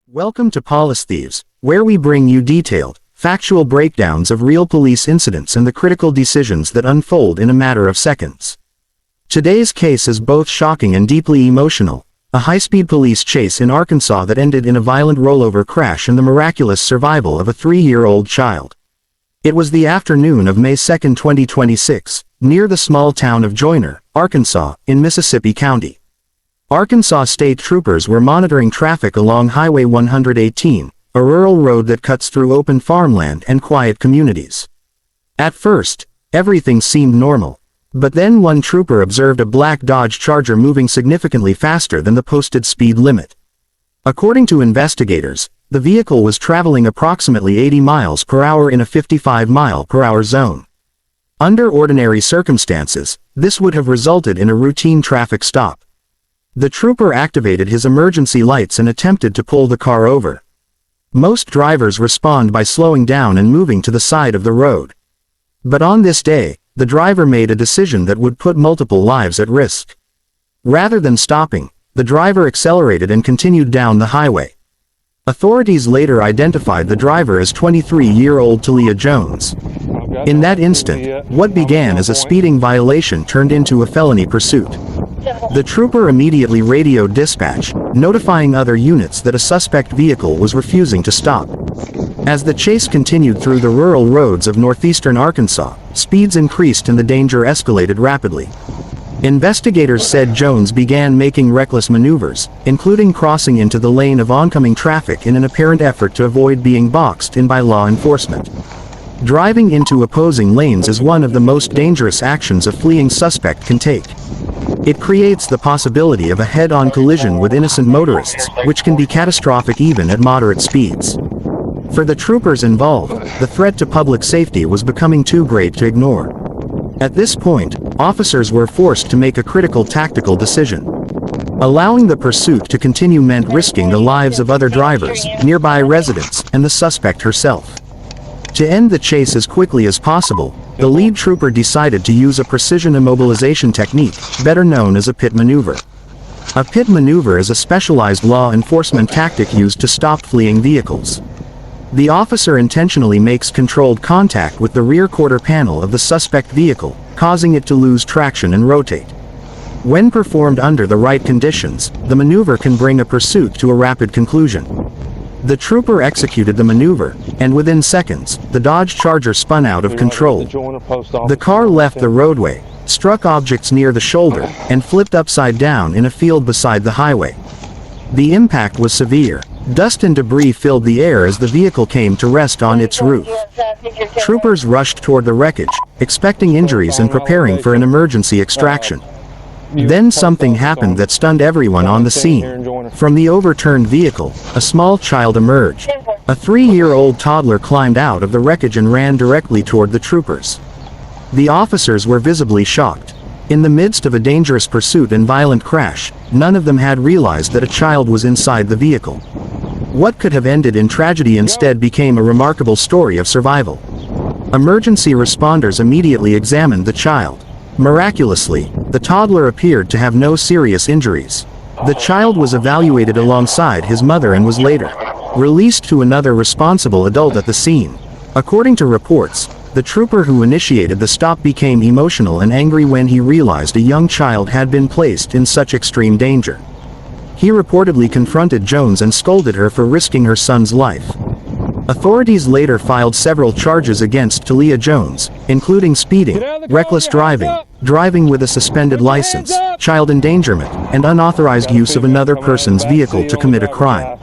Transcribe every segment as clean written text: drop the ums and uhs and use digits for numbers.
Welcome to Police Thieves, where we bring you detailed, factual breakdowns of real police incidents and the critical decisions that unfold in a matter of seconds. Today's case is both shocking and deeply emotional, a high-speed police chase in Arkansas that ended in a violent rollover crash and the miraculous survival of a 3-year-old child. It was the afternoon of May 2, 2026, near the small town of Joyner, Arkansas, in Mississippi County. Arkansas state troopers were monitoring traffic along Highway 118, a rural road that cuts through open farmland and quiet communities. At first, everything seemed normal, but then one trooper observed a black Dodge Charger moving significantly faster than the posted speed limit. According to investigators, the vehicle was traveling approximately 80 miles per hour in a 55-mile-per-hour zone. Under ordinary circumstances, this would have resulted in a routine traffic stop. The trooper activated his emergency lights and attempted to pull the car over. Most drivers respond by slowing down and moving to the side of the road. But on this day, the driver made a decision that would put multiple lives at risk. Rather than stopping, the driver accelerated and continued down the highway. Authorities later identified the driver as 23-year-old Thalia Jones. In that instant, what began as a speeding violation turned into a felony pursuit. The trooper immediately radioed dispatch, notifying other units that a suspect vehicle was refusing to stop. As the chase continued through the rural roads of northeastern Arkansas, speeds increased and the danger escalated rapidly. Investigators said Jones began making reckless maneuvers, including crossing into the lane of oncoming traffic in an apparent effort to avoid being boxed in by law enforcement. Driving into opposing lanes is one of the most dangerous actions a fleeing suspect can take. It creates the possibility of a head-on collision with innocent motorists, which can be catastrophic even at moderate speeds. For the troopers involved, the threat to public safety was becoming too great to ignore. At this point, officers were forced to make a critical tactical decision. Allowing the pursuit to continue meant risking the lives of other drivers, nearby residents, and the suspect herself. To end the chase as quickly as possible, the lead trooper decided to use a precision immobilization technique, better known as a pit maneuver. A pit maneuver is a specialized law enforcement tactic used to stop fleeing vehicles. The officer intentionally makes controlled contact with the rear quarter panel of the suspect vehicle, causing it to lose traction and rotate. When performed under the right conditions, the maneuver can bring a pursuit to a rapid conclusion. The trooper executed the maneuver, and within seconds, the Dodge Charger spun out of control. The car left the roadway, struck objects near the shoulder, and flipped upside down in a field beside the highway. The impact was severe. Dust and debris filled the air as the vehicle came to rest on its roof. Troopers rushed toward the wreckage, expecting injuries and preparing for an emergency extraction. Then something happened that stunned everyone on the scene. From the overturned vehicle, a small child emerged. A 3-year-old toddler climbed out of the wreckage and ran directly toward the troopers. The officers were visibly shocked. In the midst of a dangerous pursuit and violent crash, none of them had realized that a child was inside the vehicle. What could have ended in tragedy instead became a remarkable story of survival. Emergency responders immediately examined the child. Miraculously, the toddler appeared to have no serious injuries. The child was evaluated alongside his mother and was later released to another responsible adult at the scene. According to reports, the trooper who initiated the stop became emotional and angry when he realized a young child had been placed in such extreme danger. He reportedly confronted Jones and scolded her for risking her son's life. Authorities later filed several charges against Thalia Jones, including speeding, reckless driving, driving with a suspended license, child endangerment, and unauthorized use of another person's vehicle to commit a crime.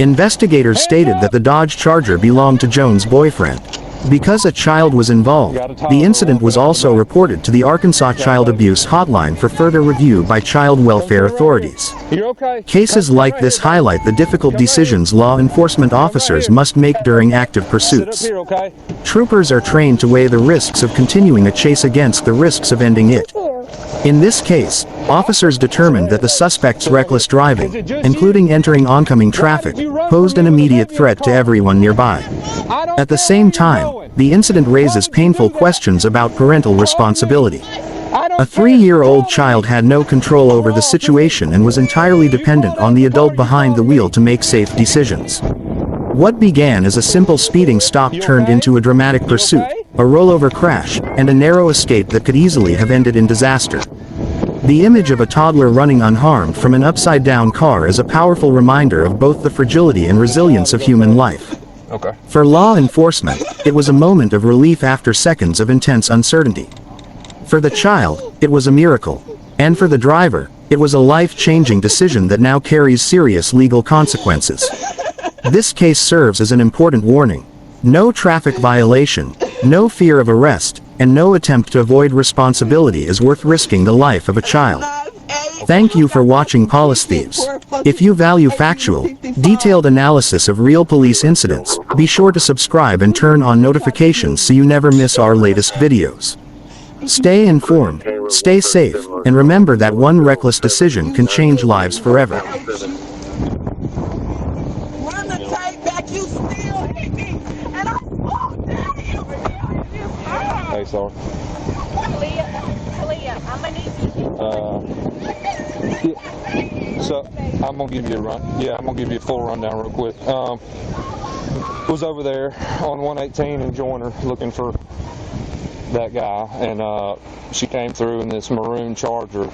Investigators stated that the Dodge Charger belonged to Jones' boyfriend. Because a child was involved, the incident was also reported to the Arkansas Child Abuse Hotline for further review by child welfare authorities. Cases like this highlight the difficult decisions law enforcement officers must make during active pursuits. Troopers are trained to weigh the risks of continuing a chase against the risks of ending it. In this case, officers determined that the suspect's reckless driving, including entering oncoming traffic, posed an immediate threat to everyone nearby. At the same time, the incident raises painful questions about parental responsibility. A 3-year-old child had no control over the situation and was entirely dependent on the adult behind the wheel to make safe decisions. What began as a simple speeding stop turned into a dramatic pursuit, a rollover crash, and a narrow escape that could easily have ended in disaster. The image of a toddler running unharmed from an upside-down car is a powerful reminder of both the fragility and resilience of human life. Okay. For law enforcement, it was a moment of relief after seconds of intense uncertainty. For the child, it was a miracle. And for the driver, it was a life-changing decision that now carries serious legal consequences. This case serves as an important warning. No traffic violation, no fear of arrest, and no attempt to avoid responsibility is worth risking the life of a child. Thank you for watching Police Thieves. If you value factual, detailed analysis of real police incidents, be sure to subscribe and turn on notifications so you never miss our latest videos. Stay informed, stay safe, and remember that one reckless decision can change lives forever. Hey, sorry. Thalia, I'm gonna need you. So I'm gonna give you a run. Yeah, I'm gonna give you a full rundown real quick. Was over there on 118 in Joyner looking for that guy, and she came through in this maroon Charger.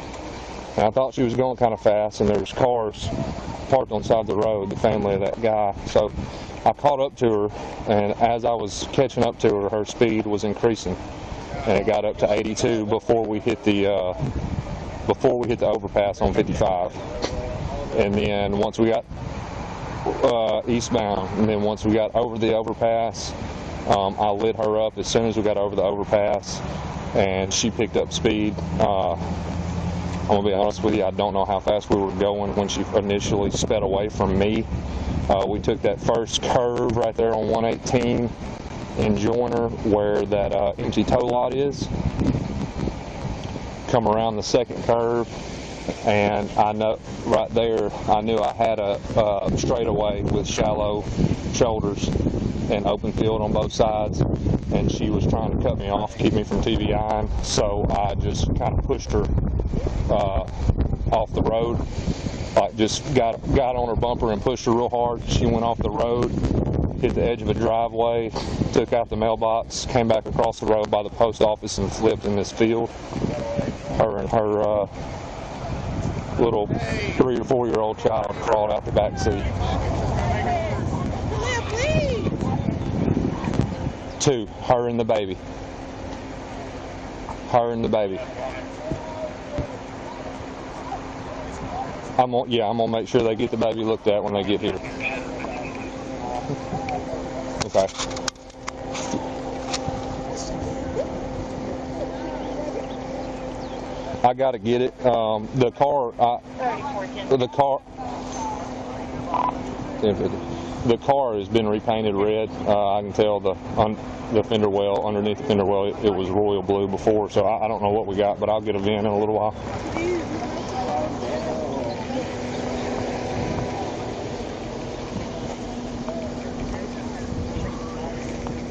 And I thought she was going kind of fast, and there was cars parked on the side of the road, the family of that guy. So I caught up to her, and as I was catching up to her, her speed was increasing, and it got up to 82 before we hit the overpass on 55. And then once we got eastbound, and then once we got over the overpass, I lit her up as soon as we got over the overpass, and she picked up speed. I'm gonna be honest with you, I don't know how fast we were going when she initially sped away from me. We took that first curve right there on 118 in Joyner where that empty tow lot is. Come around the second curve, and I know right there, I knew I had a straightaway with shallow shoulders and open field on both sides, and she was trying to cut me off, keep me from TVIing, so I just kind of pushed her off the road. Like just got on her bumper and pushed her real hard. She went off the road, hit the edge of a driveway, took out the mailbox, came back across the road by the post office and flipped in this field. Her and her little 3 or 4 year old child crawled out the back seat. 2, her and the baby. Her and the baby. I'm gonna make sure they get the baby looked at when they get here. Okay. I gotta get it. The car has been repainted red. I can tell the fender well, underneath the fender well, it was royal blue before, so I don't know what we got, but I'll get a VIN in a little while.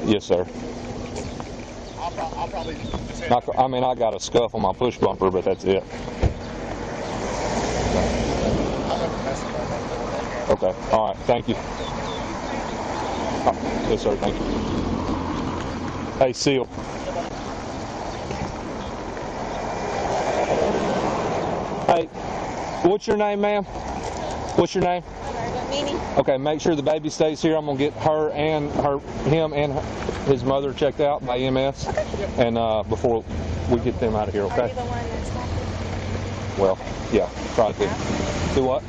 Yes, sir. I mean, I got a scuff on my push bumper, but that's it. Okay. All right. Thank you. Yes, sir. Thank you. Hey, Seal. Hey, what's your name, ma'am? What's your name? Okay, make sure the baby stays here. I'm gonna get her and him and his mother checked out by EMS, and before we get them out of here, okay? Well, yeah, try to. Do what?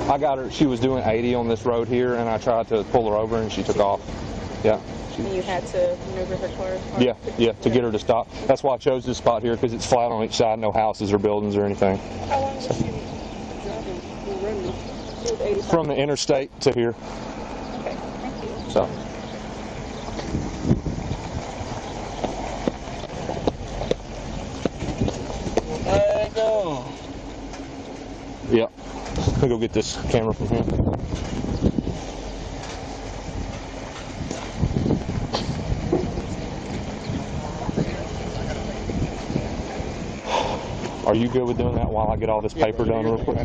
I got her. She was doing 80 on this road here, and I tried to pull her over, and she took off. Yeah. And you had to maneuver her car? Yeah, to get her to stop. That's why I chose this spot here, because it's flat on each side, no houses or buildings or anything. How long was she driving? From the interstate to here. Okay, thank you. So. There you go. Yeah. I'll go get this camera from him. Are you good with doing that while I get all this paper done real quick?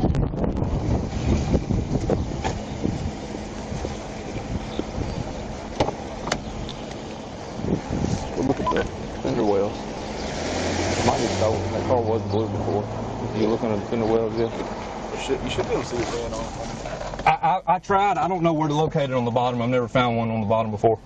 Look at the fender wells. Might be stolen. That car was blue before. You looking at the fender wells yet? You should be able to see it going on. I tried. I don't know where to locate it on the bottom. I've never found one on the bottom before.